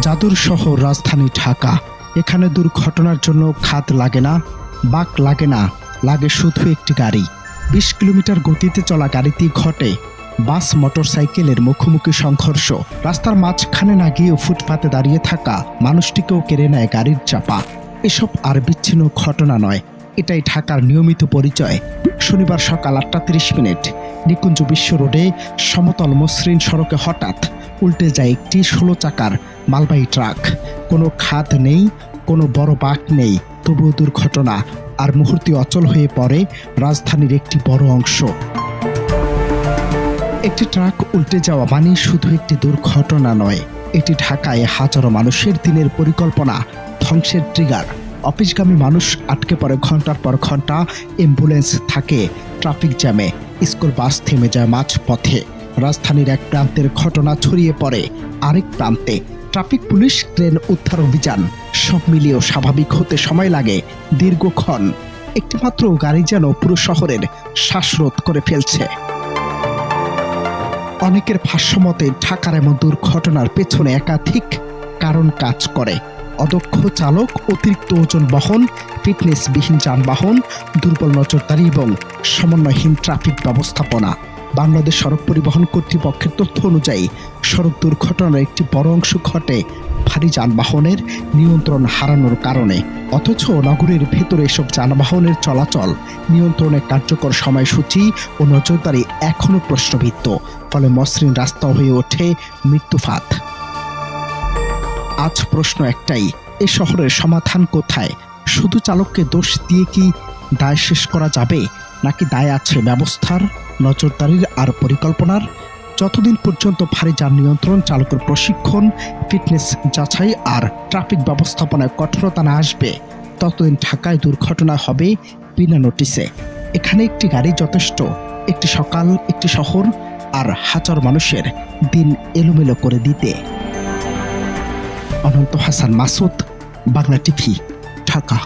জাদুর শহর রাজধানী ঢাকা। এখানে দুর্ঘটনার জন্য খাদ লাগে না, বাঁক লাগে না, লাগে শুধু একটি গাড়ি। ২০ কিলোমিটার গতিতে চলা গাড়িতে ঘটে বাস মোটরসাইকেলের মুখোমুখি সংঘর্ষ। রাস্তার মাঝখানে না গিয়েও ফুটপাতে দাঁড়িয়ে থাকা মানুষটিকেও কেড়ে নেয় গাড়ির চাপা। এসব আর বিচ্ছিন্ন ঘটনা নয়, এটাই ঢাকার নিয়মিত পরিচয়। শনিবার সকাল ৮টা ৩০ নিকুঞ্জ বিশ্ব রোডে সমতল মসৃণ সড়কে হঠাৎ উল্টে যায় একটি ১৬ চাকার মালবাহী ট্রাক। কোনো খাদ নেই, কোনো বড় বাঁক নেই, তবুও দুর্ঘটনা আর মুহূর্তে অচল হয়ে পড়ে রাজধানীর একটি বড় অংশ। একটি ট্রাক উল্টে যাওয়া মানে শুধু একটি দুর্ঘটনা নয়, এটি ঢাকায় হাজারো মানুষের দিনের পরিকল্পনা ধ্বংসের ট্রিগার। অফিসগামী মানুষ আটকে পড়ে ঘন্টার পর ঘন্টা, অ্যাম্বুলেন্স থাকে ট্রাফিক জ্যামে, স্কুল বাস থেমে যায় মাঝপথে। রাজধানীর এক প্রান্তের ঘটনা ছড়িয়ে পড়ে আরেক প্রান্তে। ট্রাফিক পুলিশ, ট্রেন, উদ্ধার অভিযান সব মিলিয়েও স্বাভাবিক হতে সময় লাগে দীর্ঘক্ষণ। একটিমাত্র গাড়ি যেন পুরো শহরের শ্বাসরোধ করে ফেলছে। অনেকের ভাষ্যমতে ঢাকার এমন দুর্ঘটনার পেছনে একাধিক কারণ কাজ করে। অদক্ষ চালক, অতিরিক্ত ওজন বহন, ফিটনেসবিহীন যানবাহন, দুর্বল নজরদারি এবং সমন্বয়হীন ট্রাফিক ব্যবস্থাপনা। বাংলাদেশ সড়ক পরিবহন কর্তৃপক্ষের তথ্য অনুযায়ী সড়ক দুর্ঘটনার একটি বড় অংশ ঘটে ভারী যানবাহনের নিয়ন্ত্রণ হারানোর কারণে। অথচ নগরের ভেতরে এসব যানবাহনের চলাচল নিয়ন্ত্রণের কার্যকর সময়সূচি ও নজরদারি এখনও প্রশ্নবিদ্ধ। ফলে মসৃণ রাস্তা হয়ে ওঠে মৃত্যুফাত। আজ প্রশ্ন একটাই, এই শহরের সমাধান কোথায়? শুধু চালককে দোষ দিয়ে কি দায় শেষ করা যাবে, নাকি দায় আছে ব্যবস্থার, নজরদারির আর পরিকল্পনার? যতদিন পর্যন্ত ভারী যান নিয়ন্ত্রণ, চালকের প্রশিক্ষণ, ফিটনেস যাচাই আর ট্রাফিক ব্যবস্থাপনায় কঠোরতা না আসবে, ততদিন ঢাকায় দুর্ঘটনা হবে বিনা নোটিশে। এখানে একটি গাড়ি যথেষ্ট, একটি সকাল, একটি শহর আর হাজার মানুষের দিন এলোমেলো করে দিতে। অনন্ত হাসান মাসুদ, বাংলা টিভি, ঢাকা।